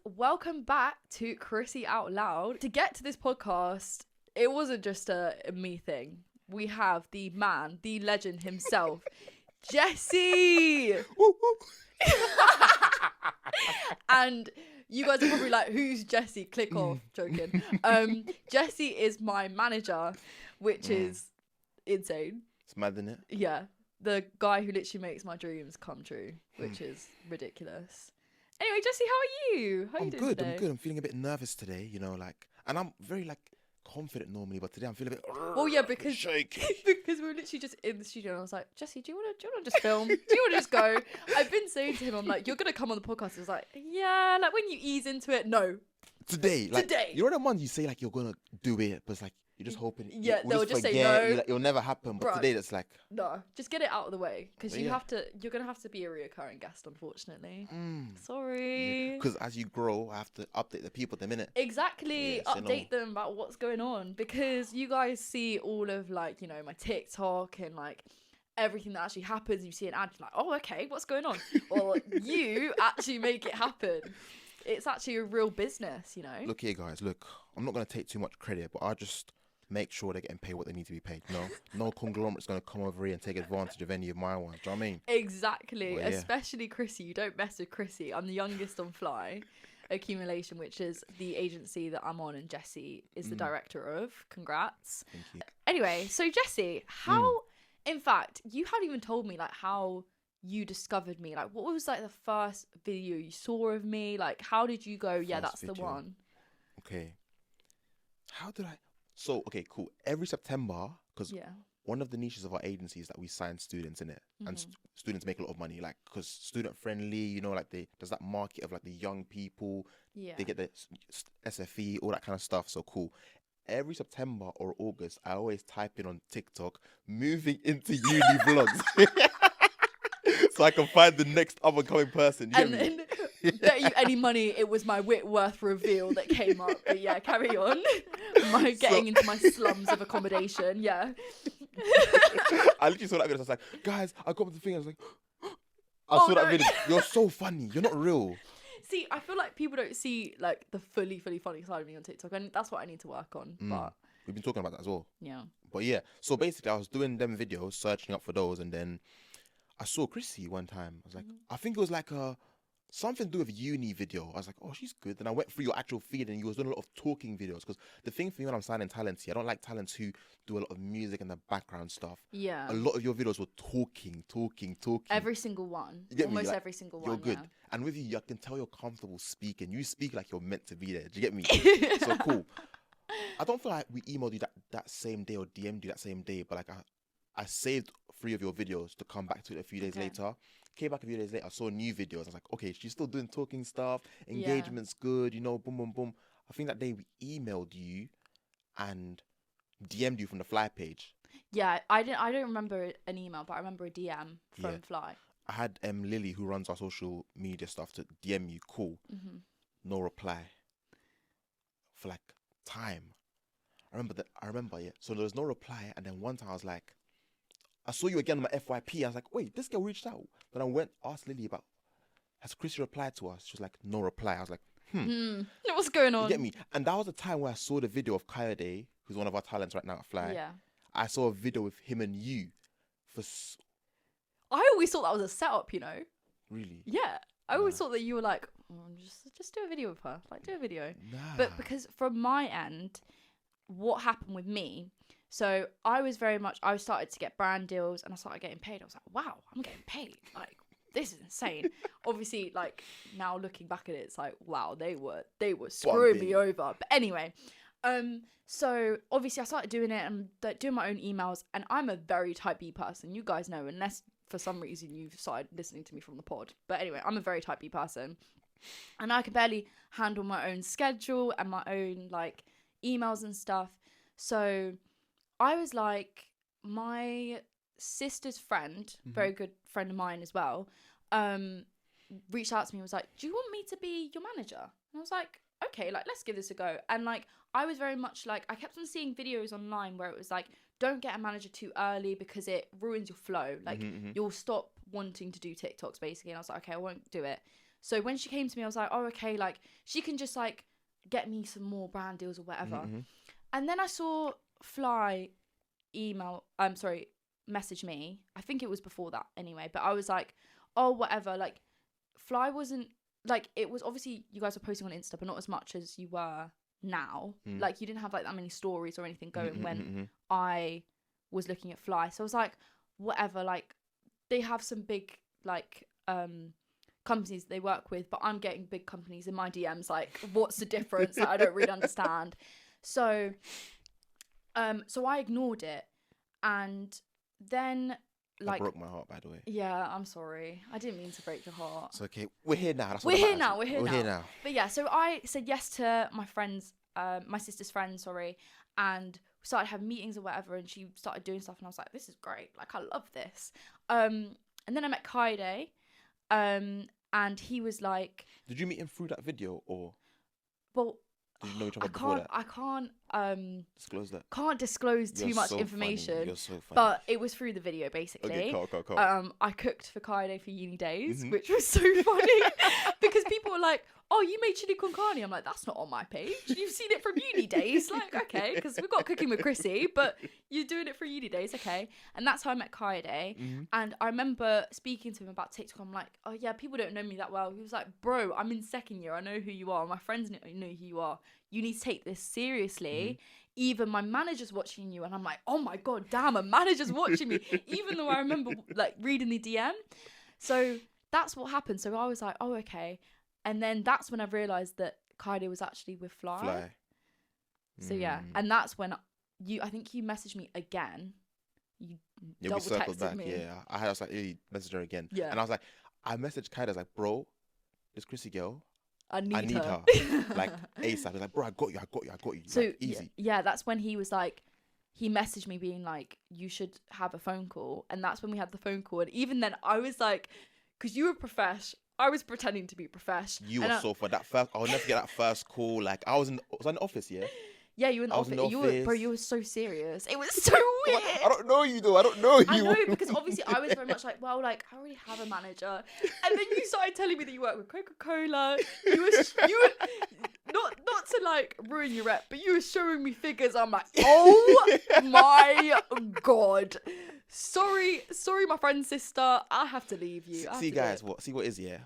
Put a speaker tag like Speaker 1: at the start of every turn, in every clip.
Speaker 1: welcome back to Chrissy Out Loud. To get to this podcast, it wasn't just a me thing. We have the man, the legend himself, Jesse. And you guys are probably like, who's Jesse? Click off. Joking. Jesse is my manager, which is insane.
Speaker 2: It's mad, isn't it?
Speaker 1: Yeah. The guy who literally makes my dreams come true, which is ridiculous. Anyway, Jesse, how are you? How are you doing
Speaker 2: good.
Speaker 1: today?
Speaker 2: I'm good. I'm feeling a bit nervous today, and I'm very confident normally, but today I'm feeling a bit.
Speaker 1: Well, yeah, because
Speaker 2: shaky.
Speaker 1: because we were literally just in the studio, and I was like, Jesse, do you want to just film? Do you want to just go? I've been saying to him, I'm like, you're gonna come on the podcast. He's like, yeah, like when you ease into it, no.
Speaker 2: Today. You know the ones you say like you're gonna do it, but it's like you're just hoping.
Speaker 1: Yeah,
Speaker 2: we'll
Speaker 1: they'll just say
Speaker 2: forget,
Speaker 1: no.
Speaker 2: like, it'll never happen. But today, it's like
Speaker 1: no, just get it out of the way because
Speaker 2: you're
Speaker 1: gonna have to be a reoccurring guest, unfortunately. Sorry.
Speaker 2: Because as you grow, I have to update the people at the minute.
Speaker 1: Exactly,
Speaker 2: Yes,
Speaker 1: update them about what's going on because you guys see all of my TikTok and like everything that actually happens. You see an ad, you're like, oh, okay, what's going on? Well, you actually make it happen. It's actually a real business,
Speaker 2: Look here, guys. Look, I'm not gonna take too much credit, but I just make sure they're getting paid what they need to be paid. No conglomerate's gonna come over here and take advantage of any of my ones. Do you know what I mean?
Speaker 1: Exactly.
Speaker 2: Well, yeah.
Speaker 1: Especially Chrissy. You don't mess with Chrissy. I'm the youngest on Fly Accumulation, which is the agency that I'm on, and Jesse is the director of. Congrats.
Speaker 2: Thank you.
Speaker 1: Anyway, so Jesse, how? In fact, you hadn't even told me how you discovered me. Like, what was the first video you saw of me? Like, how did you go? Yeah, that's the one.
Speaker 2: Okay. How did I? So, okay, cool. Every September, because one of the niches of our agency is that we sign students in it, and students make a lot of money, because student friendly, there's that market of the young people.
Speaker 1: Yeah.
Speaker 2: They get the SFE, all that kind of stuff. So cool. Every September or August, I always type in on TikTok, moving into uni vlogs. So I can find the next up and coming person.
Speaker 1: And then, bet you any money, it was my Whitworth reveal that came up. But yeah, carry on. Getting into my slums of accommodation. Yeah.
Speaker 2: I literally saw that video. I was like, guys, I got the thing. I was like, I saw that video. You're so funny. You're not real.
Speaker 1: See, I feel like people don't see the fully funny side of me on TikTok, and that's what I need to work on. But
Speaker 2: we've been talking about that as well.
Speaker 1: Yeah.
Speaker 2: But yeah, so basically, I was doing them videos, searching up for those, and then I saw Chrissy one time. I was like, I think it was something to do with uni video. I was like, oh, she's good. Then I went through your actual feed, and you was doing a lot of talking videos. Because the thing for me when I'm signing talents here, I don't like talents who do a lot of music and the background stuff.
Speaker 1: Yeah.
Speaker 2: A lot of your videos were talking.
Speaker 1: Every single one.
Speaker 2: You get me?
Speaker 1: Almost every single one.
Speaker 2: You're good.
Speaker 1: Yeah.
Speaker 2: And with you, I can tell you're comfortable speaking. You speak like you're meant to be there. Do you get me? So cool. I don't feel like we emailed you that same day or DM'd you that same day, but I saved 3 of your videos to come back to it a few days later. Came back a few days later, I saw new videos. I was like, okay, she's still doing talking stuff. Engagement's good, boom, boom, boom. I think that day we emailed you and DM'd you from the Fly page.
Speaker 1: Yeah, I don't remember an email, but I remember a DM from Fly.
Speaker 2: I had Lily, who runs our social media stuff, to DM you. Cool. No reply. For time. I remember, yeah. So there was no reply, and then one time I was like, I saw you again on my FYP. I was like, wait, this girl reached out. Then I asked Lily about, has Chrissy replied to us? She was like, no reply. I was like,
Speaker 1: What's going on?
Speaker 2: You get me? And that was the time where I saw the video of Kayode, who's one of our talents right now at Fly.
Speaker 1: Yeah.
Speaker 2: I saw a video with him and you.
Speaker 1: I always thought that was a setup,
Speaker 2: Really?
Speaker 1: Yeah. I always thought that you were like, just do a video with her. Do a video.
Speaker 2: Nah.
Speaker 1: But because from my end, what happened with me, so I started to get brand deals and I started getting paid. I was like, wow, I'm getting paid. This is insane. Obviously, now looking back at it, it's like, wow, they were screwing me over. But anyway, so obviously I started doing it and doing my own emails, and I'm a very type B person. You guys know, unless for some reason you've started listening to me from the pod. But anyway, I'm a very type B person, and I can barely handle my own schedule and my own emails and stuff. So I was like, my sister's friend, very good friend of mine as well, reached out to me and was like, do you want me to be your manager? And I was like, okay, let's give this a go. And I was very much I kept on seeing videos online where it was don't get a manager too early because it ruins your flow. You'll stop wanting to do TikToks basically. And I was like, okay, I won't do it. So when she came to me, I was like, oh, okay, like she can just like get me some more brand deals or whatever.
Speaker 2: Mm-hmm.
Speaker 1: And then I saw Fly message me. I think it was before that anyway, but I was like, oh, whatever. Like Fly wasn't like, it was obviously you guys were posting on Insta, but not as much as you were now. Like you didn't have like that many stories or anything going when I was looking at Fly. So I was like, whatever, like they have some big like companies they work with, but I'm getting big companies in my DMs. Like, what's the difference? Like, I don't really understand. So I ignored it, and then like,
Speaker 2: that broke my heart, by the way.
Speaker 1: Yeah, I'm sorry. I didn't mean to break your heart.
Speaker 2: It's okay. We're here now.
Speaker 1: We're here now. But yeah, so I said yes to my friends, my sister's friends, sorry, and we started having meetings or whatever, and she started doing stuff, and I was like, this is great. Like, I love this. And then I met Kaide, and he was like...
Speaker 2: Did you meet him through that video, or...
Speaker 1: Well...
Speaker 2: Did you know each other before that?
Speaker 1: I can't
Speaker 2: disclose that.
Speaker 1: Can't disclose too much information.
Speaker 2: Funny. You're so funny.
Speaker 1: But it was through the video, basically.
Speaker 2: Okay, cool.
Speaker 1: I cooked for Kaide for uni days, which was so funny because people were like, "Oh, you made chili con carne." I'm like, "That's not on my page. You've seen it from uni days." Like, okay, because we've got Cooking with Chrissy, but you're doing it for uni days, okay? And that's how I met Kaide. And I remember speaking to him about TikTok. I'm like, "Oh yeah, people don't know me that well." He was like, "Bro, I'm in second year. I know who you are. My friends know who you are. You need to take this seriously. Even my manager's watching you." And I'm like, oh my God, damn, a manager's watching me. Even though I remember like reading the DM. So that's what happened. So I was like, oh, okay. And then that's when I realised that Kaide was actually with Fly. So yeah. And that's when I think you messaged me again. You double texted back, me.
Speaker 2: Yeah. I was like, hey, message her again. Yeah. And I was like, I messaged Kaide. I was like, bro, this Chrissy girl, I need her. Like ASAP. He's like, bro, I got you.
Speaker 1: So
Speaker 2: like, easy.
Speaker 1: Yeah, that's when he was like, he messaged me being like, you should have a phone call. And that's when we had the phone call. And even then I was like, because you were profesh, I was pretending to be profesh.
Speaker 2: You were so for that first, I'll never forget that first call. Like was I in the office, yeah?
Speaker 1: Yeah, you were in the office. You were so serious. It was so weird.
Speaker 2: I don't know you though. I don't know you.
Speaker 1: I know, because obviously I was very much like, well, like I already have a manager. And then you started telling me that you work with Coca-Cola. You were not to like ruin your rep, but you were showing me figures. I'm like, oh my God. Sorry, my friend's sister. I have to leave you.
Speaker 2: See what is, yeah?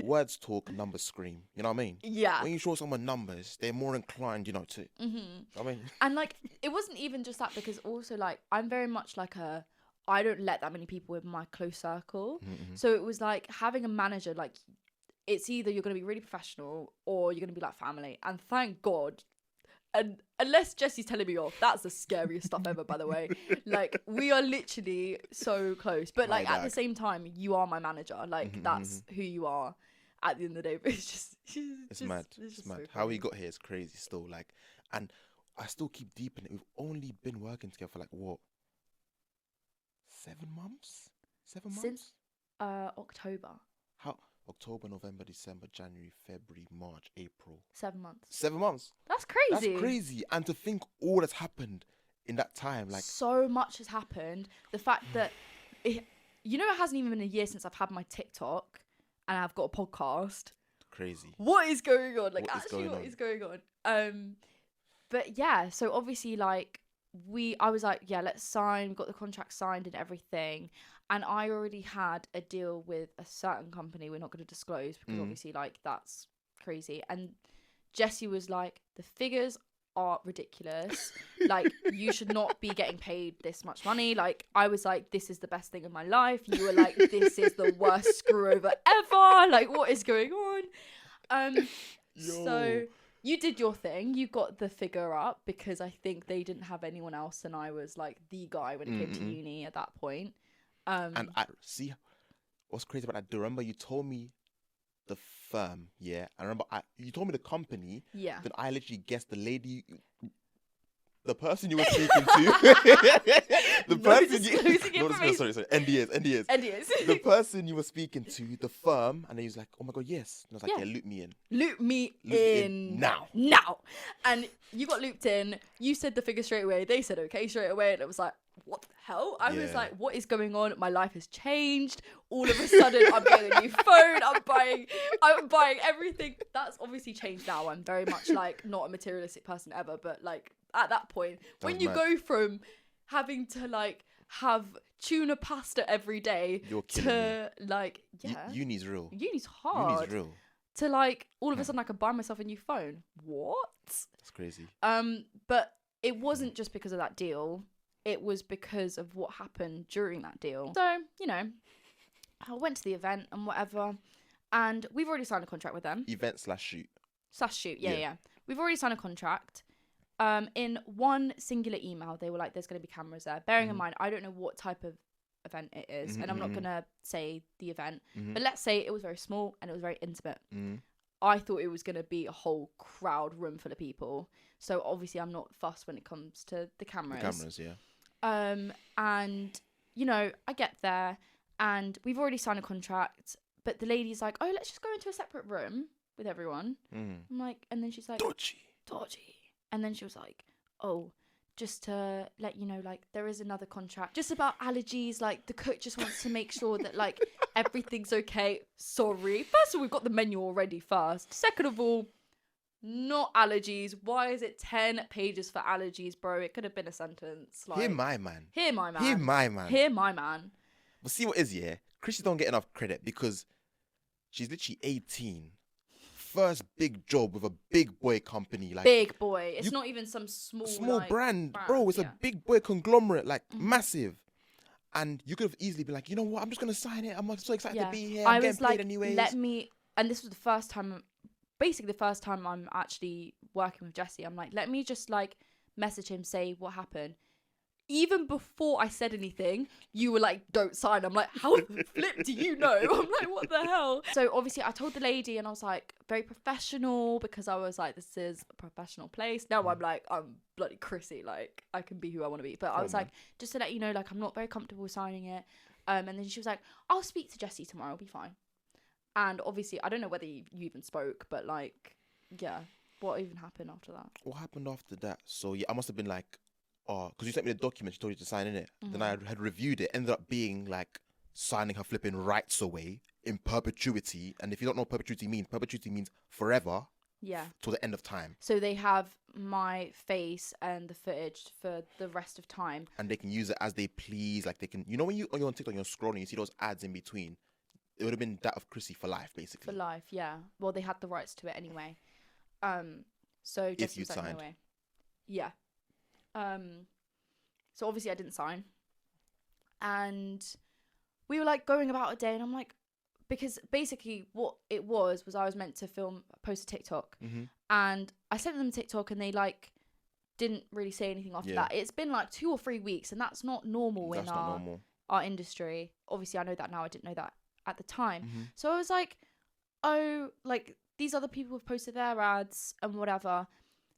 Speaker 2: Words talk, numbers scream. You know what I mean?
Speaker 1: Yeah.
Speaker 2: When you show someone numbers, they're more inclined, to. I mean,
Speaker 1: and like it wasn't even just that, because also like I'm very much like I don't let that many people in my close circle. So it was like having a manager, like it's either you're gonna be really professional or you're gonna be like family. And thank God. And unless Jesse's telling me off, that's the scariest stuff ever, by the way. Like, we are literally so close. But, like, at the same time, you are my manager. Like, that's who you are at the end of the day. But it's just...
Speaker 2: It's mad. It's mad. So how we got here is crazy still. Like, and I still keep deep in it. We've only been working together for, like, what? 7 months? 7 months?
Speaker 1: Since October.
Speaker 2: How? October, November, December, January, February, March, April.
Speaker 1: 7 months.
Speaker 2: 7 months.
Speaker 1: That's crazy.
Speaker 2: That's crazy. And to think all that's happened in that time, like
Speaker 1: so much has happened. The fact that it hasn't even been a year since I've had my TikTok and I've got a podcast.
Speaker 2: Crazy.
Speaker 1: What is going on? Like, what is going on? But yeah, so obviously like I was like, yeah, let's sign. We got the contract signed and everything. And I already had a deal with a certain company we're not going to disclose because obviously, like, that's crazy. And Jesse was like, the figures are ridiculous. Like, you should not be getting paid this much money. Like, I was like, this is the best thing in my life. You were like, this is the worst screw over ever. Like, what is going on? So you did your thing. You got the figure up because I think they didn't have anyone else. And I was like the guy when it came to uni at that point.
Speaker 2: And I see what's crazy about that. Do you remember you told me the firm? Yeah, I remember you told me the company.
Speaker 1: Yeah.
Speaker 2: Then I literally guessed the lady. the person you were speaking to, the person sorry, NDAs. The person you were speaking to, the firm, and then he was like, "Oh my god, yes." And I was like, "Yeah, loop me in.
Speaker 1: Loop me in
Speaker 2: now."
Speaker 1: And you got looped in. You said the figure straight away. They said okay straight away, and it was like, what the hell? I was like, what is going on? My life has changed. All of a sudden, I'm getting a new phone. I'm buying everything. That's obviously changed now. I'm very much like not a materialistic person ever, but like at that point, when you go from having to like have tuna pasta every day to like,
Speaker 2: uni's real.
Speaker 1: Uni's hard.
Speaker 2: Uni's real.
Speaker 1: To like all of a sudden I could buy myself a new phone. What?
Speaker 2: That's crazy.
Speaker 1: But it wasn't just because of that deal. It was because of what happened during that deal. So, you know, I went to the event and whatever, and we've already signed a contract with them.
Speaker 2: Event/shoot.
Speaker 1: /shoot, yeah. We've already signed a contract. In one singular email, they were like, there's going to be cameras there. Bearing in mind, I don't know what type of event it is, and I'm not going to say the event, but let's say it was very small and it was very intimate. I thought it was going to be a whole crowd room full of people. So obviously I'm not fussed when it comes to the cameras.
Speaker 2: The cameras, yeah.
Speaker 1: And, you know, I get there and we've already signed a contract, but the lady's like, oh, let's just go into a separate room with everyone. I'm like, and then she's like, dodgy. And then she was like, oh, just to let you know, like, there is another contract just about allergies. Like, the cook just wants to make sure that, like, everything's okay. Sorry. First of all, we've got the menu already first. Second of all, not allergies. Why is it 10 pages for allergies, bro? It could have been a sentence. Like,
Speaker 2: Hear my man. But see what is, yeah? Chrissy don't get enough credit because she's literally 18. First big job with a big boy company. Like,
Speaker 1: big boy. It's not even some small like,
Speaker 2: brand. Bro, it's a big boy conglomerate, like massive. And you could have easily been like, you know what? I'm just going to sign it. I'm so excited to be here. I'm getting paid anyways.
Speaker 1: And this was the first time, basically the first time I'm actually working with Jesse. I'm like, let me just like message him, say what happened. Even before I said anything, you were like, don't sign. I'm like, how the flip do you know? I'm like, what the hell? So obviously I told the lady and I was like, very professional, because I was like, this is a professional place. Now I'm like, I'm bloody Chrissy. Like, I can be who I want to be. But I was like, just to let you know, like, I'm not very comfortable signing it. And then she was like, I'll speak to Jesse tomorrow. I'll be fine. And obviously, I don't know whether you even spoke, but like, yeah. What even happened after that?
Speaker 2: What happened after that? So yeah, I must have been like, oh, because you sent me the document, she told you to sign in it. Then I had reviewed it, ended up being like signing her flipping rights away in perpetuity. And if you don't know what perpetuity means forever. Yeah. Till the end of time.
Speaker 1: So they have my face and the footage for the rest of time.
Speaker 2: And they can use it as they please. Like they can, you know, when you're on TikTok and you're scrolling, you see those ads in between. It would have been that of Chrissy for life, basically.
Speaker 1: For life, yeah. Well, they had the rights to it anyway. So just
Speaker 2: if you signed.
Speaker 1: No way. Yeah. So obviously I didn't sign, and we were like going about a day, and I'm like, because basically what it was I was meant to post a TikTok, and I sent them TikTok, and they like didn't really say anything after that. It's been like 2 or 3 weeks, and that's not normal in our industry. Obviously I know that now. I didn't know that at the time. So I was like, oh, like these other people have posted their ads and whatever.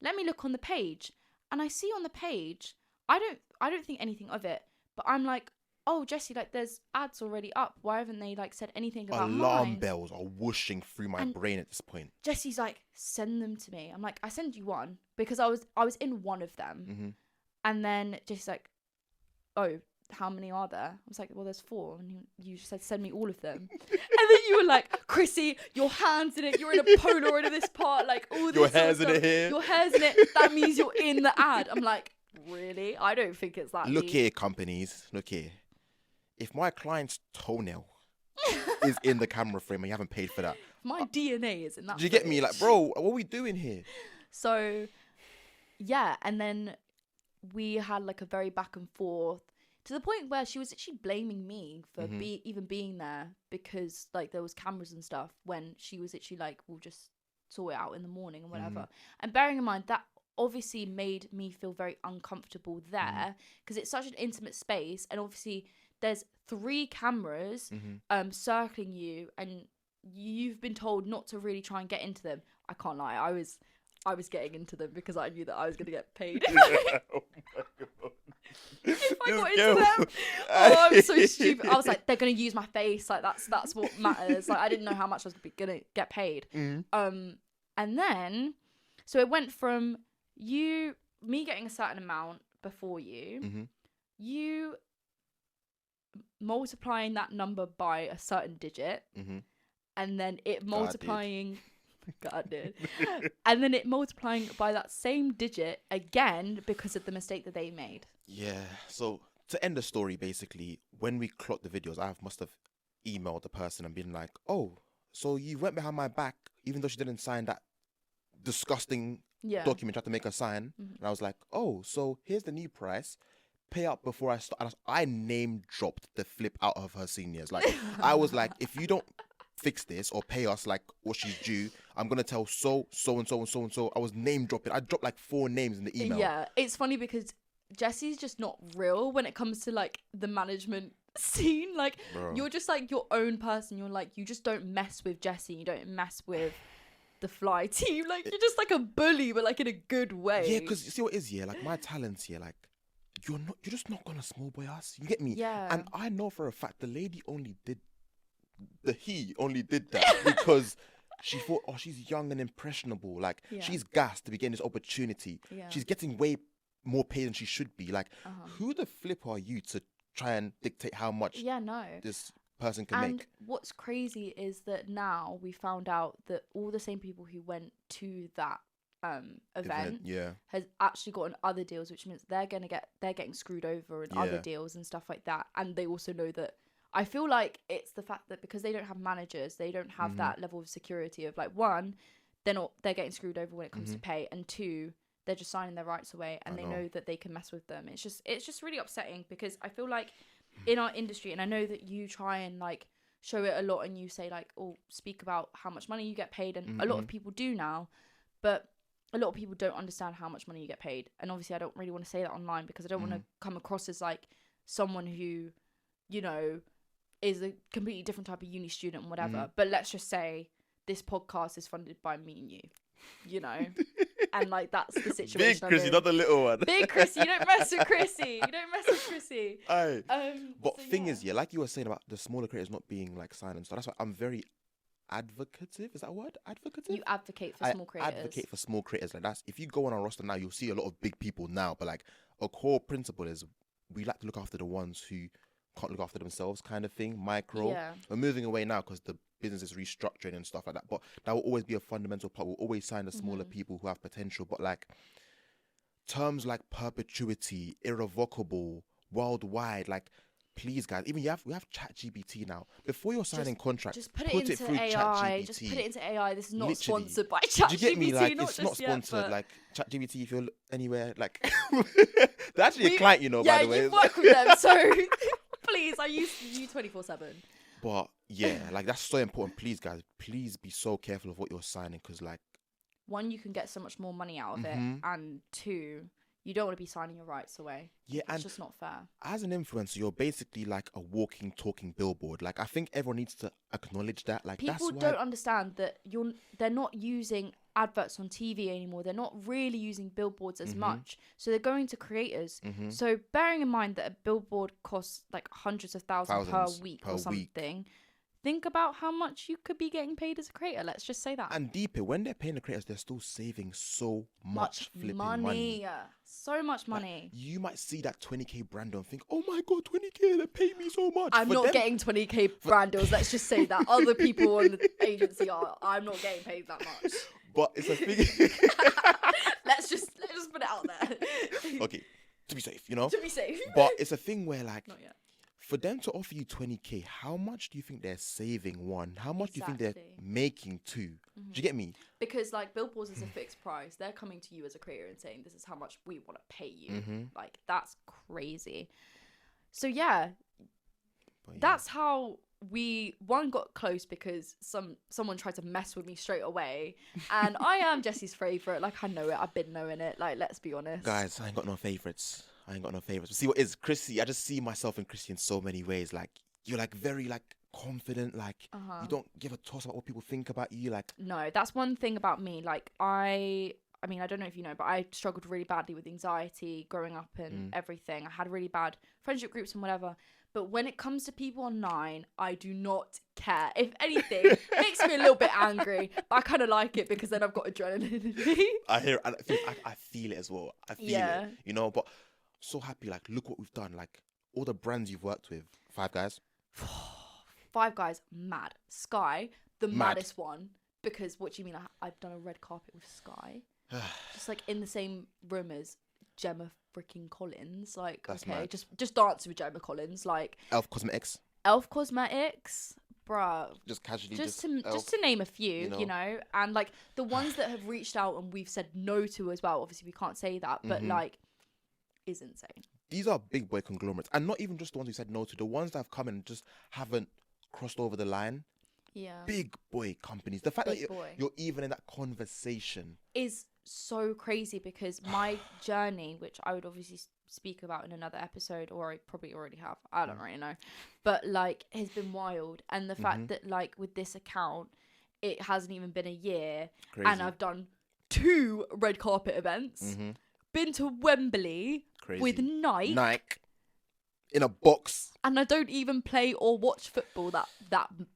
Speaker 1: Let me look on the page. And I see on the page, I don't think anything of it, but I'm like, oh, Jesse, like there's ads already up. Why haven't they like said anything about
Speaker 2: Alarm
Speaker 1: mine?
Speaker 2: bells are whooshing through my brain at this point.
Speaker 1: Jesse's like, send them to me. I'm like, I send you one, because I was in one of them. And then Jesse's like, oh, how many are there? I was like, well, there's 4. And you said, send me all of them. And then you were like, Chrissy, your hand's in it. You're in a Polaroid of this part. Like, all this
Speaker 2: Your hair's in it here.
Speaker 1: Your hair's in it. That means you're in the ad. I'm like, really? I don't think it's that
Speaker 2: Look
Speaker 1: deep.
Speaker 2: here, companies. Look here. If my client's toenail is in the camera frame and you haven't paid for that.
Speaker 1: My DNA is in that.
Speaker 2: Do you get me? Like, bro, what are we doing here?
Speaker 1: So, yeah. And then we had like a very back and forth, to the point where she was actually blaming me for even being there, because like there was cameras and stuff, when she was actually like, we'll just sort it out in the morning and whatever. And bearing in mind that obviously made me feel very uncomfortable there, because it's such an intimate space, and obviously there's 3 cameras circling you, and you've been told not to really try and get into them. I can't lie, I was I was getting into them because I knew that I was going to get paid.
Speaker 2: Oh my God.
Speaker 1: If I got
Speaker 2: This girl.
Speaker 1: into them, oh, I'm so stupid. I was like, they're gonna use my face. Like that's what matters. Like I didn't know how much I was gonna get paid.
Speaker 2: Mm.
Speaker 1: And then so it went from me getting a certain amount before you,
Speaker 2: Mm-hmm.
Speaker 1: you multiplying that number by a certain digit,
Speaker 2: Mm-hmm.
Speaker 1: and then it
Speaker 2: did.
Speaker 1: multiplying. God did. And then it multiplying by that same digit again because of the mistake that they made.
Speaker 2: Yeah. So to end the story, basically, when we clocked the videos, I must have emailed the person and been like, "Oh, so you went behind my back, even though she didn't sign that disgusting
Speaker 1: Yeah.
Speaker 2: document, tried to make her sign."
Speaker 1: Mhm.
Speaker 2: And I was like, "Oh, so here's the new price. Pay up before I start." I name dropped the flip out of her seniors. Like I was like, "If you don't fix this or pay us like what she's due, I'm gonna tell so and so and so and so." I was name dropping. I dropped like 4 names in the email.
Speaker 1: Yeah, it's funny because Jesse's just not real when it comes to like the management scene. Like
Speaker 2: Bro.
Speaker 1: you're just like your own person. You're like, you just don't mess with Jesse. You don't mess with the Fly team. Like you're just like a bully, but like in a good way.
Speaker 2: Yeah, because you see what it is here. Like my talents here, like you're just not gonna small boy us. You get me?
Speaker 1: Yeah.
Speaker 2: And I know for a fact he only did that because she thought, oh, she's young and impressionable. Like
Speaker 1: Yeah.
Speaker 2: she's gassed to be getting this opportunity.
Speaker 1: Yeah.
Speaker 2: She's getting way more pay than she should be. Like
Speaker 1: Uh-huh.
Speaker 2: who the flip are you to try and dictate how much
Speaker 1: Yeah, no.
Speaker 2: this person can
Speaker 1: And
Speaker 2: make?
Speaker 1: what's crazy is that now we found out that all the same people who went to that event
Speaker 2: Yeah.
Speaker 1: has actually gotten other deals, which means they're getting screwed over in other
Speaker 2: Yeah.
Speaker 1: deals and stuff like that. And they also know that. I feel like it's the fact that because they don't have managers, they don't have
Speaker 2: Mhm.
Speaker 1: that level of security of like, one, they're getting screwed over when it comes to
Speaker 2: Mhm.
Speaker 1: pay, and two, they're just signing their rights away and
Speaker 2: I
Speaker 1: they
Speaker 2: know.
Speaker 1: know that they can mess with them. It's just really upsetting because I feel like in our industry, and I know that you try and like show it a lot and you say like, oh, speak about how much money you get paid, and a lot of
Speaker 2: Mhm.
Speaker 1: people do now, but a lot of people don't understand how much money you get paid. And obviously I don't really want to say that online because I don't want to come across as like someone who, you know, is a completely different type of uni student and whatever. But let's just say this podcast is funded by me and you know, and like that's the situation.
Speaker 2: Big Chrissy, not the little one.
Speaker 1: Big Chrissy, you don't mess with Chrissy. You don't mess with Chrissy.
Speaker 2: Aye. But
Speaker 1: So
Speaker 2: thing
Speaker 1: yeah.
Speaker 2: is, yeah, like you were saying about the smaller creators not being like signed and stuff. That's why I'm very advocative. Is that a word? Advocative?
Speaker 1: You advocate for small creators.
Speaker 2: I advocate for small creators. Like that's if you go on our roster now, you'll see a lot of big people now. But like a core principle is we like to look after the ones who can't look after themselves, kind of thing. Micro.
Speaker 1: Yeah.
Speaker 2: We're moving away now because the business is restructuring and stuff like that. But that will always be a fundamental part. We'll always sign the smaller people who have potential. But like terms like perpetuity, irrevocable, worldwide, like. Please, guys. Even we have ChatGPT now. Before you're signing contracts,
Speaker 1: Just put it into
Speaker 2: through
Speaker 1: AI.
Speaker 2: ChatGPT.
Speaker 1: Just put it into AI. This is not
Speaker 2: Literally.
Speaker 1: sponsored by
Speaker 2: Do you get me?
Speaker 1: ChatGPT.
Speaker 2: Like,
Speaker 1: not
Speaker 2: it's
Speaker 1: just
Speaker 2: not sponsored.
Speaker 1: Yet, but
Speaker 2: Like, ChatGPT, if you're anywhere, like, they're actually a client, you know, by the way.
Speaker 1: Yeah, you work with them, so please, I use you 24/7.
Speaker 2: But yeah, like, that's so important. Please, guys, please be so careful of what you're signing because, like,
Speaker 1: One, you can get so much more money out of it,
Speaker 2: Mhm.
Speaker 1: and two, you don't want to be signing your rights away.
Speaker 2: yeah,
Speaker 1: It's
Speaker 2: and
Speaker 1: just not fair.
Speaker 2: as an influencer, you're basically like a walking, talking billboard. Like, I think everyone needs to acknowledge that. Like,
Speaker 1: People
Speaker 2: that's why.
Speaker 1: don't understand that they're not using adverts on TV anymore. They're not really using billboards as much. So they're going to creators.
Speaker 2: Mhm.
Speaker 1: So bearing in mind that a billboard costs like hundreds of thousands
Speaker 2: Thousands
Speaker 1: per week
Speaker 2: per
Speaker 1: or
Speaker 2: week.
Speaker 1: something, think about how much you could be getting paid as a creator. Let's just say that.
Speaker 2: And deeper, when they're paying the creators, they're still saving so much flipping money.
Speaker 1: So much
Speaker 2: Like,
Speaker 1: money.
Speaker 2: you might see that 20k brand and think, oh my god, 20k, they pay me so much.
Speaker 1: I'm
Speaker 2: For
Speaker 1: not
Speaker 2: them-
Speaker 1: getting 20k brand deals. Let's just say that. Other people on the agency are. I'm not getting paid that much.
Speaker 2: But it's a thing.
Speaker 1: let's just put it out there.
Speaker 2: Okay, to be safe, you know?
Speaker 1: To be safe.
Speaker 2: But it's a thing where, like,
Speaker 1: Not yet.
Speaker 2: for them to offer you 20k, how much do you think they're saving? One, how much do you think they're
Speaker 1: Exactly.
Speaker 2: making? Two, do you get me?
Speaker 1: Because like billboards is a fixed price. They're coming to you as a creator and saying this is how much we want to pay you.
Speaker 2: Mhm.
Speaker 1: Like that's crazy. So yeah,
Speaker 2: But yeah.
Speaker 1: that's how we got close because someone tried to mess with me straight away, and I am Jesse's favorite. Like I know it. I've been knowing it. Like let's be honest.
Speaker 2: Guys, I ain't got no favorites. See what is Chrissy? I just see myself in Chrissy in so many ways. Like you're like very like confident. Like you don't give a toss about what people think about you. Like
Speaker 1: No, that's one thing about me. Like I I mean, I don't know if you know, but I struggled really badly with anxiety growing up and everything. I had really bad friendship groups and whatever. But when it comes to people online, I do not care. If anything, it makes me a little bit angry. But I kind of like it because then I've got adrenaline in me.
Speaker 2: I hear it, and I feel it as well. I feel it, you know. But so happy, like, look what we've done. Like, all the brands you've worked with. Five Guys.
Speaker 1: Five Guys, mad. Sky, the
Speaker 2: Mad.
Speaker 1: maddest one. Because what do you mean? I've done a red carpet with Sky. Just like in the same room as Gemma freaking Collins. Like,
Speaker 2: That's
Speaker 1: okay,
Speaker 2: mad.
Speaker 1: just dancing with Gemma Collins. Like,
Speaker 2: Elf Cosmetics.
Speaker 1: Elf Cosmetics, bruh.
Speaker 2: Just casually.
Speaker 1: Just to name a few, you know, and like the ones that have reached out and we've said no to as well. Obviously, we can't say that, but like, is insane.
Speaker 2: These are big boy conglomerates, and not even just the ones we said no to. The ones that have come and just haven't crossed over the line.
Speaker 1: Yeah.
Speaker 2: Big boy companies. The fact
Speaker 1: Big
Speaker 2: that
Speaker 1: boy.
Speaker 2: you're even in that conversation
Speaker 1: Is so crazy because my journey, which I would obviously speak about in another episode, or I probably already have, I don't really know, but like has been wild. And the fact that like with this account, it hasn't even been a year,
Speaker 2: Crazy.
Speaker 1: and I've done 2 red carpet events, been to Wembley
Speaker 2: Crazy.
Speaker 1: with Nike,
Speaker 2: in a box.
Speaker 1: and I don't even play or watch football that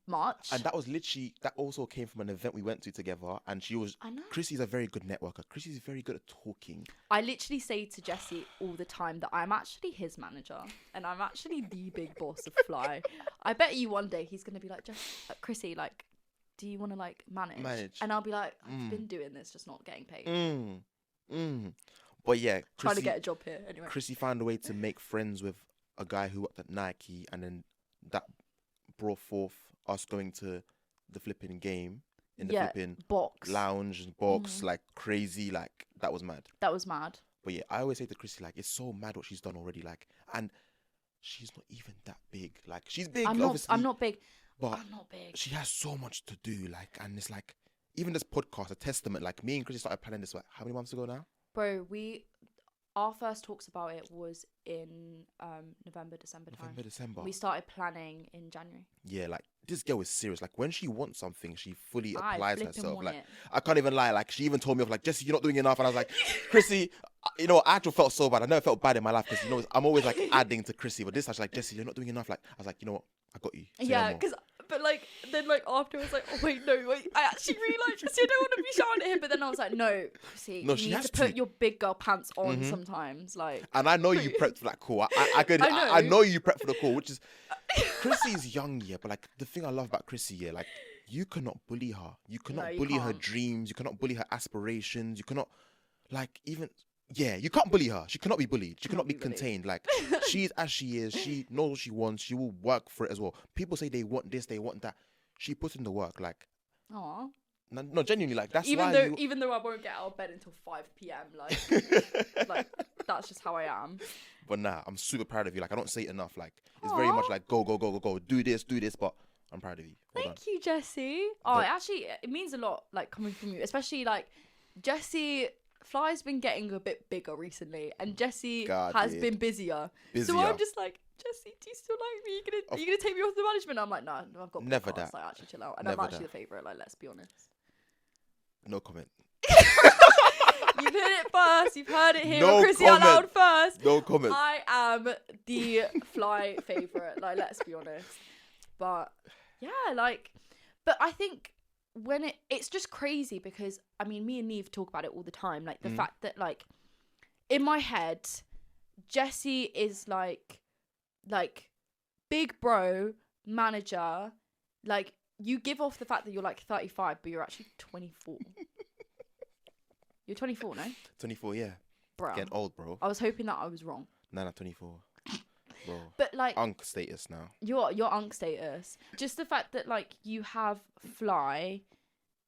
Speaker 1: much.
Speaker 2: And that was literally, that also came from an event we went to together. And
Speaker 1: I know.
Speaker 2: Chrissy's a very good networker. Chrissy's very good at talking.
Speaker 1: I literally say to Jesse all the time that I'm actually his manager and I'm actually the big boss of Fly. I bet you one day he's going to be like, Chrissy, like, do you want to like manage? And I'll be like, I've been doing this, just not getting paid.
Speaker 2: But yeah,
Speaker 1: Trying to get a job here anyway.
Speaker 2: Chrissy found a way to make friends with a guy who worked at Nike, and then that brought forth us going to the flipping game in the flipping
Speaker 1: box
Speaker 2: lounge and box, like crazy. Like, that was mad.
Speaker 1: That was mad.
Speaker 2: But yeah, I always say to Chrissy, like, it's so mad what she's done already. Like, and she's not even that big. Like, she's big.
Speaker 1: I'm not big.
Speaker 2: But
Speaker 1: I'm not big.
Speaker 2: she has so much to do. Like, and it's like, even this podcast, a testament. Like, me and Chrissy started planning this, like, how many months ago now?
Speaker 1: Bro, our first talks about it was in November, December time. We started planning in January.
Speaker 2: Yeah, like, this girl is serious. Like, when she wants something, she fully applies herself.
Speaker 1: Want
Speaker 2: like,
Speaker 1: it.
Speaker 2: I can't even lie. Like, she even told me, like, Jesse, you're not doing enough. And I was like, Chrissy, you know, I actually felt so bad. I never felt bad in my life because, you know, I'm always like adding to Chrissy. But this time, she's like, Jesse, you're not doing enough. Like, I was like, you know what? I got you. Say no
Speaker 1: Yeah,
Speaker 2: more.
Speaker 1: because but like then like after I was like, oh wait, I actually really like Jesse. I don't want to be shouting at him. But then I was like, no, see,
Speaker 2: No,
Speaker 1: you
Speaker 2: she
Speaker 1: need
Speaker 2: has
Speaker 1: to put
Speaker 2: to.
Speaker 1: your big girl pants on sometimes. Like,
Speaker 2: And I know you prepped for that call. I know you prepped for the call, which is Chrissy's young, yeah. But like, the thing I love about Chrissy, yeah, like, you cannot bully her. You cannot
Speaker 1: you
Speaker 2: bully her
Speaker 1: can't.
Speaker 2: dreams. You cannot bully her aspirations. You cannot, like, even. Yeah, you can't bully her. She cannot be bullied. She cannot be contained. Like, she's as she is. She knows what she wants. She will work for it as well. People say they want this, they want that. She puts in the work. Like,
Speaker 1: aw.
Speaker 2: no, genuinely, like, that's
Speaker 1: Even
Speaker 2: why.
Speaker 1: though I won't get out of bed until 5 p.m. Like that's just how I am.
Speaker 2: But nah, I'm super proud of you. Like, I don't say it enough. Like, it's very much like go. Do this. But I'm proud of you. Well done.
Speaker 1: Thank you, Jesse. Oh, it means a lot. Like, coming from you, especially like Jesse. Fly's been getting a bit bigger recently, and Jesse has been busier. So I'm just like, Jesse, do you still like me? Are you gonna take me off the management? I'm like, no, I've got
Speaker 2: Never
Speaker 1: podcasts.
Speaker 2: that.
Speaker 1: Like, actually chill out, and
Speaker 2: Never
Speaker 1: I'm actually
Speaker 2: that.
Speaker 1: the favourite. Like, let's be honest.
Speaker 2: No comment.
Speaker 1: You've heard it first. You've heard it here
Speaker 2: No
Speaker 1: on Chrissy Out
Speaker 2: comment.
Speaker 1: Loud first.
Speaker 2: No comment.
Speaker 1: I am the Fly favourite. Like, let's be honest. But yeah, like, but I think when it's just crazy because I mean, me and Neve talk about it all the time. Like, the fact that, like, in my head, Jesse is like big bro manager. Like, you give off the fact that you're like 35, but you're actually 24. You're 24, no?
Speaker 2: 24, yeah.
Speaker 1: Bro.
Speaker 2: Getting old, bro.
Speaker 1: I was hoping that I was wrong.
Speaker 2: Nah, 24. Bro.
Speaker 1: But like,
Speaker 2: Unk status now.
Speaker 1: your unk status. Just the fact that like you have Fly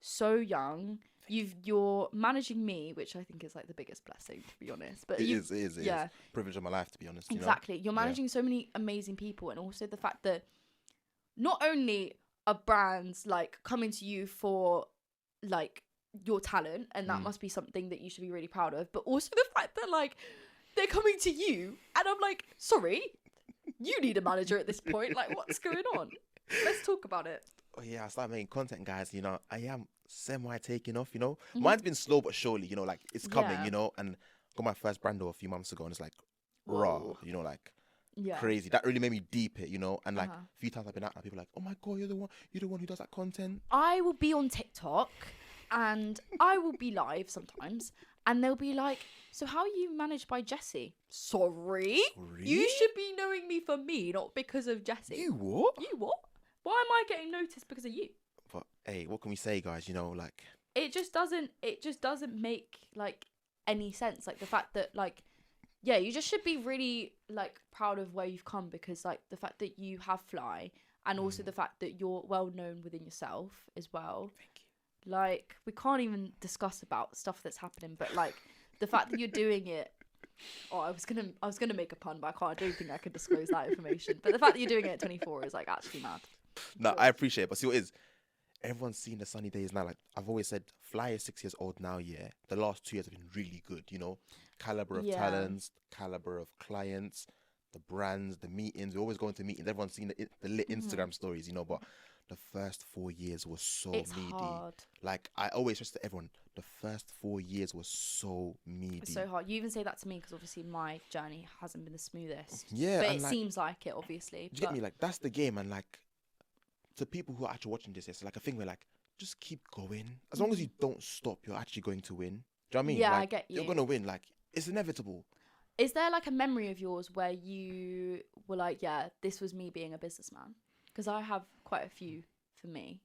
Speaker 1: so young. You're managing me, which I think is like the biggest blessing, to be honest. But
Speaker 2: It is.
Speaker 1: Yeah.
Speaker 2: Privilege of my life, to be honest.
Speaker 1: Exactly. You're managing so many amazing people, and also the fact that not only are brands like coming to you for like your talent, and that must be something that you should be really proud of, but also the fact that like they're coming to you, and I'm like, sorry, you need a manager at this point. Like, what's going on? Let's talk about it.
Speaker 2: oh yeah, I started making content, guys. You know, I am semi taking off. You know,
Speaker 1: Mhm.
Speaker 2: mine's been slow but surely. You know, like it's coming.
Speaker 1: Yeah.
Speaker 2: You know, and got my first brand deal a few months ago, and it's like raw.
Speaker 1: Whoa.
Speaker 2: You know, like
Speaker 1: Yeah.
Speaker 2: crazy. That really made me deep it. You know, and like
Speaker 1: Uh-huh.
Speaker 2: a few times I've been out, and people are like, oh my god, you're the one who does that content.
Speaker 1: I will be on TikTok and I will be live sometimes, and they'll be like, so how are you managed by Jessie? Sorry? You should be knowing me for me, not because of Jessie.
Speaker 2: You what?
Speaker 1: You what? Why am I getting noticed because of you?
Speaker 2: But hey, what can we say, guys? You know, like
Speaker 1: It just doesn't make like any sense. Like the fact that like, yeah, you just should be really like proud of where you've come, because like the fact that you have Fly, and also the fact that you're well known within yourself as well.
Speaker 2: thank you.
Speaker 1: Like, we can't even discuss about stuff that's happening, but like the fact that you're doing it. Oh, I was gonna make a pun, but I don't think I can disclose that information. But the fact that you're doing it at 24 is like actually mad.
Speaker 2: No, I appreciate it, but see what it is. Everyone's seen the sunny days now. Like I've always said, Fly is 6 years old now. Yeah, the last 2 years have been really good. You know, caliber of
Speaker 1: Yeah.
Speaker 2: talents, caliber of clients, the brands, the meetings. We always go into meetings. Everyone's seen the lit Instagram stories. You know, but the first 4 years was so
Speaker 1: It's
Speaker 2: meaty.
Speaker 1: hard.
Speaker 2: Like I always stress to everyone, the first 4 years was so meaty.
Speaker 1: It's so hard. You even say that to me because obviously my journey hasn't been the smoothest.
Speaker 2: Yeah,
Speaker 1: But
Speaker 2: and
Speaker 1: it
Speaker 2: like,
Speaker 1: seems like it, obviously.
Speaker 2: do you get me? Like that's the game, and like to people who are actually watching this, it's like a thing where like just keep going. As long as you don't stop, you're actually going to win. Do you know what I mean?
Speaker 1: Yeah, I
Speaker 2: like,
Speaker 1: get
Speaker 2: You're
Speaker 1: you.
Speaker 2: gonna win. Like it's inevitable.
Speaker 1: Is there like a memory of yours where you were like, yeah, this was me being a businessman? Because I have quite a few for me.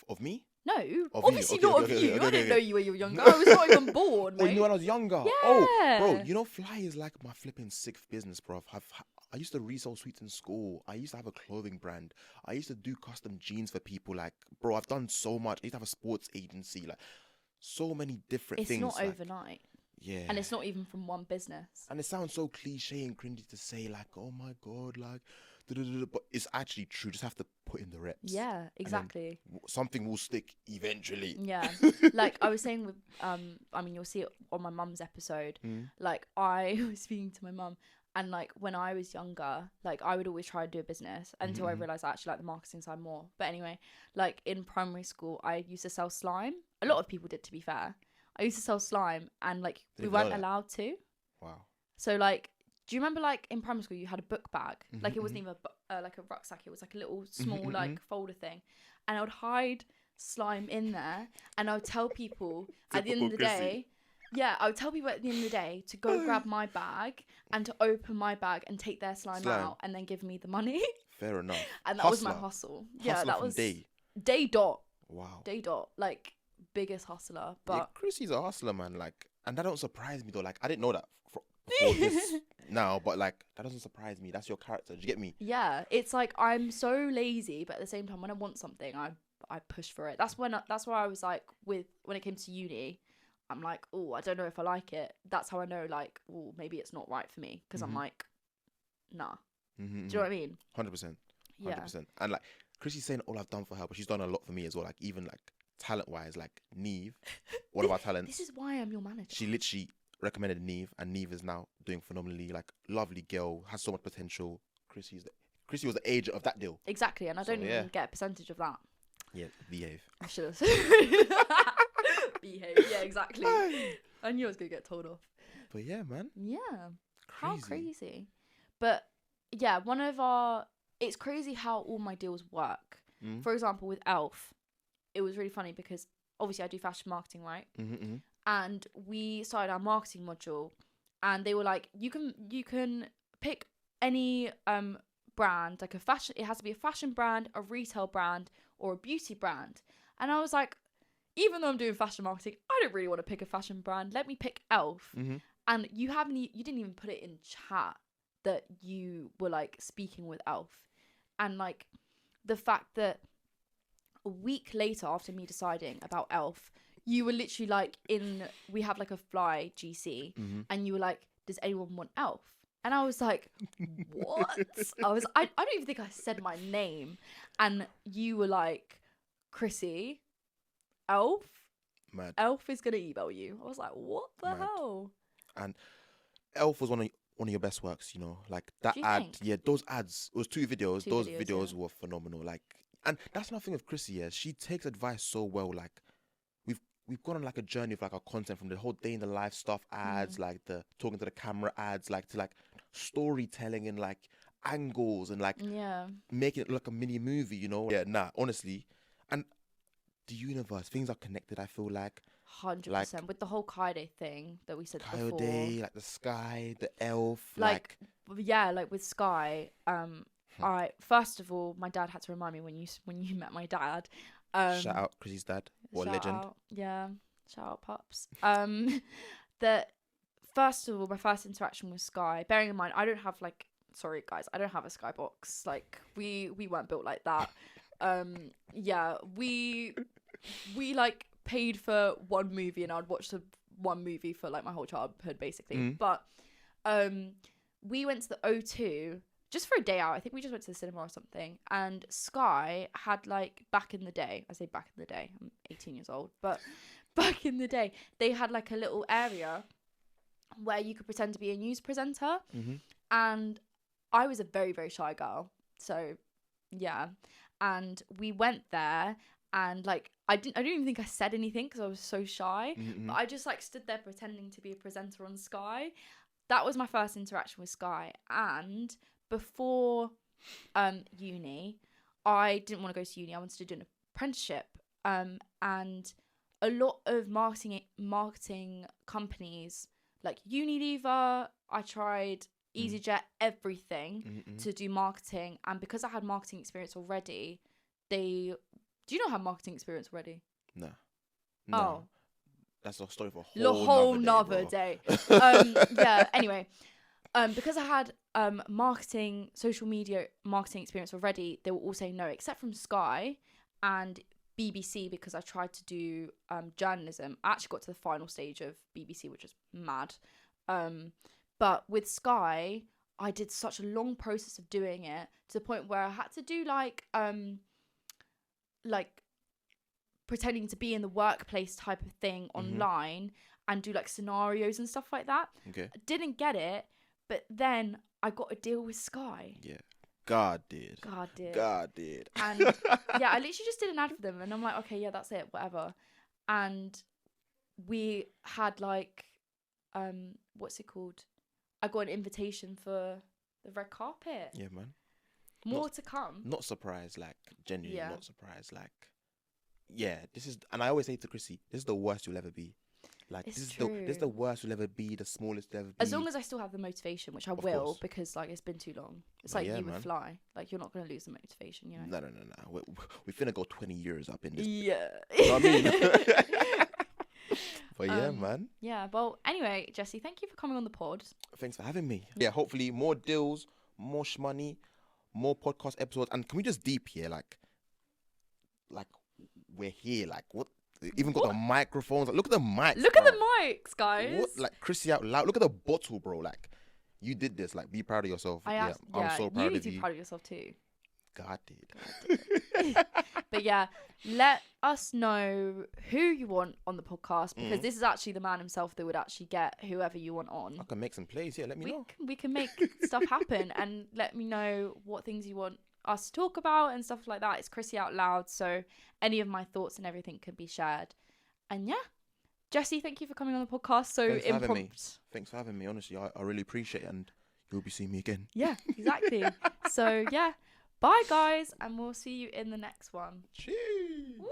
Speaker 2: Of me?
Speaker 1: No,
Speaker 2: Of you.
Speaker 1: obviously
Speaker 2: Okay,
Speaker 1: not
Speaker 2: okay,
Speaker 1: of
Speaker 2: okay,
Speaker 1: you.
Speaker 2: okay,
Speaker 1: I didn't
Speaker 2: okay.
Speaker 1: know you when you were younger. I was not even born,
Speaker 2: Oh, you
Speaker 1: mate.
Speaker 2: know when I was younger? Oh, bro,
Speaker 1: Yeah.
Speaker 2: you know Fly is like my flipping sixth business, bro. I used to resell sweets in school. I used to have a clothing brand. I used to do custom jeans for people. Like, bro, I've done so much. I used to have a sports agency. Like, so many different
Speaker 1: It's
Speaker 2: things.
Speaker 1: not
Speaker 2: like,
Speaker 1: overnight.
Speaker 2: Yeah.
Speaker 1: And it's not even from one business.
Speaker 2: And it sounds so cliche and cringy to say, like, oh my God, like, da-da-da-da, but it's actually true. Just have to put in the reps.
Speaker 1: Yeah, exactly.
Speaker 2: Something will stick eventually.
Speaker 1: Yeah. Like I was saying with, I mean, you'll see it on my mum's episode. Like I was speaking to my mum, and like when I was younger, like I would always try to do a business until I realised I actually like the marketing side more. But anyway, like in primary school, I used to sell slime. A lot of people did, to be fair. I used to sell slime, and like we
Speaker 2: Didn't know
Speaker 1: weren't
Speaker 2: that.
Speaker 1: allowed to.
Speaker 2: Wow.
Speaker 1: So like, do you remember like in primary school you had a book bag? Like it wasn't even like a rucksack. It was like a little small like folder thing, and I would hide slime in there, and I would tell people at the end of the
Speaker 2: Typical
Speaker 1: day. Yeah, I would tell people at the end of the day to go grab my bag and to open my bag and take their slime out and then give me the money.
Speaker 2: Fair enough.
Speaker 1: And that was my hustle. Yeah,
Speaker 2: Hustler
Speaker 1: that
Speaker 2: from
Speaker 1: was
Speaker 2: day.
Speaker 1: dot.
Speaker 2: Wow.
Speaker 1: Day dot. Like biggest hustler.
Speaker 2: Yeah,
Speaker 1: But
Speaker 2: Chrissy's a hustler, man. Like, and that don't surprise me though. Like, I didn't know that before this now, but like, that doesn't surprise me. That's your character. Do you get me?
Speaker 1: yeah, it's like I'm so lazy, but at the same time, when I want something, I push for it. That's why I was like, when it came to uni, I'm like, oh, I don't know if I like it. That's how I know, like, oh, maybe it's not right for me, because I'm like, nah. Do you know what I mean?
Speaker 2: 100%.
Speaker 1: Yeah.
Speaker 2: 100%. And like, Chrissy's saying all I've done for her, but she's done a lot for me as well. Like, even like talent wise, like Neve, one of our talents.
Speaker 1: This is why I'm your manager.
Speaker 2: She literally recommended Neve, and Neve is now doing phenomenally. Like, lovely girl, has so much potential. Chrissy was the age of that deal.
Speaker 1: Exactly, and I don't even get a percentage of that.
Speaker 2: Yeah, behave.
Speaker 1: I should have. Behave. Yeah, exactly. I knew I was gonna get told off.
Speaker 2: But yeah, man.
Speaker 1: Yeah.
Speaker 2: Crazy.
Speaker 1: How crazy. But yeah, it's crazy how all my deals work. For example, with Elf, it was really funny because obviously I do fashion marketing, right? And we started our marketing module, and they were like, you can pick any brand, like it has to be a fashion brand, a retail brand, or a beauty brand. And I was like, even though I'm doing fashion marketing, I don't really want to pick a fashion brand. Let me pick Elf. And you didn't even put it in chat that you were like speaking with Elf. And like the fact that a week later after me deciding about Elf, you were literally like we have like a Fly GC, and you were like, does anyone want Elf? And I was like, what? I don't even think I said my name. And you were like, Chrissy, Elf?
Speaker 2: Mad.
Speaker 1: Elf is going to email you. I was like, what the
Speaker 2: Mad.
Speaker 1: hell?
Speaker 2: And Elf was one of your best works, you know. Like that
Speaker 1: Do you
Speaker 2: ad.
Speaker 1: think?
Speaker 2: Yeah, those ads. It was two videos.
Speaker 1: Two
Speaker 2: those
Speaker 1: videos,
Speaker 2: videos
Speaker 1: yeah.
Speaker 2: were phenomenal. Like, And that's another thing with Chrissy. Yeah, she takes advice so well. Like we've gone on like a journey of like our content from the whole day in the life stuff ads, like the talking to the camera ads, like to like storytelling and like angles and like making it look like a mini movie. You know? Yeah. Nah. Honestly, and the universe, things are connected. I feel like
Speaker 1: 100% with the whole Kaide thing that we said before.
Speaker 2: Kaide, like the sky, the elf,
Speaker 1: like with Sky. I first of all, my dad had to remind me when you met my dad.
Speaker 2: Shout out Chrissy's dad, what a legend.
Speaker 1: Shout out pups. That first of all, my first interaction with Sky. Bearing in mind, I don't have like, sorry guys, I don't have a Skybox. Like we weren't built like that. We like paid for one movie and I'd watch the one movie for like my whole childhood basically. But we went to the O2 just for a day out. I think we just went to the cinema or something. And Sky had like back in the day, I say back in the day, I'm 18 years old, but back in the day, they had like a little area where you could pretend to be a news presenter. And I was a very, very shy girl. So yeah. And we went there and like, I don't even think I said anything because I was so shy. But I just like stood there pretending to be a presenter on Sky. That was my first interaction with Sky. And before uni, I didn't want to go to uni. I wanted to do an apprenticeship. And a lot of marketing companies like Unilever, I tried EasyJet, everything to do marketing. And because I had marketing experience already, do you not have marketing experience already?
Speaker 2: No.
Speaker 1: Oh.
Speaker 2: That's a story for
Speaker 1: a whole nother day. Yeah, anyway. Because I had social media marketing experience already, they were all saying no, except from Sky and BBC, because I tried to do journalism. I actually got to the final stage of BBC, which was mad. But with Sky, I did such a long process of doing it to the point where I had to do like pretending to be in the workplace type of thing online and do like scenarios and stuff like that.
Speaker 2: Okay.
Speaker 1: I didn't get it, but then I got a deal with Sky.
Speaker 2: Yeah. God did.
Speaker 1: And yeah, I literally just did an ad for them and I'm like, okay, yeah, that's it, whatever. And we had like, what's it called? I got an invitation for the red carpet.
Speaker 2: Yeah, man.
Speaker 1: More to come.
Speaker 2: Not surprised, like, genuinely not surprised. Like, yeah, this is, and I always say to Chrissy, this is the worst you'll ever be. Like, this is the worst you'll ever be, the smallest you'll ever be.
Speaker 1: As long as I still have the motivation, which I will,
Speaker 2: course.
Speaker 1: Because, like, it's been too long. It's like you would fly. Like, you're not going to lose the motivation, you know?
Speaker 2: No. We finna go 20 years up in this.
Speaker 1: Yeah.
Speaker 2: You know what I mean? But yeah, man.
Speaker 1: Yeah, well, anyway, Jesse, thank you for coming on the pod.
Speaker 2: Thanks for having me. Yeah, hopefully more deals, more shmoney, more podcast episodes. And can we just deep here, like we're here, like what? Even got the microphones. Like, look at the mics.
Speaker 1: Look at the mics, guys.
Speaker 2: What? Like Chrissy out loud. Look at the bottle, bro. Like you did this. Like be proud of yourself. I'm so proud of you.
Speaker 1: You need to be proud of yourself too.
Speaker 2: God did.
Speaker 1: But yeah, let us know who you want on the podcast because this is actually the man himself that would actually get whoever you want on.
Speaker 2: I can make some plays. Yeah, let me know.
Speaker 1: We can make stuff happen and let me know what things you want us to talk about and stuff like that. It's Chrissy Out Loud, so any of my thoughts and everything can be shared. And yeah, Jesse, thank you for coming on the podcast. So impromptu.
Speaker 2: Thanks for having me. Honestly, I really appreciate it, and you'll be seeing me again.
Speaker 1: Yeah, exactly. So yeah. Bye, guys, and we'll see you in the next one.
Speaker 2: Cheers.
Speaker 1: Woo!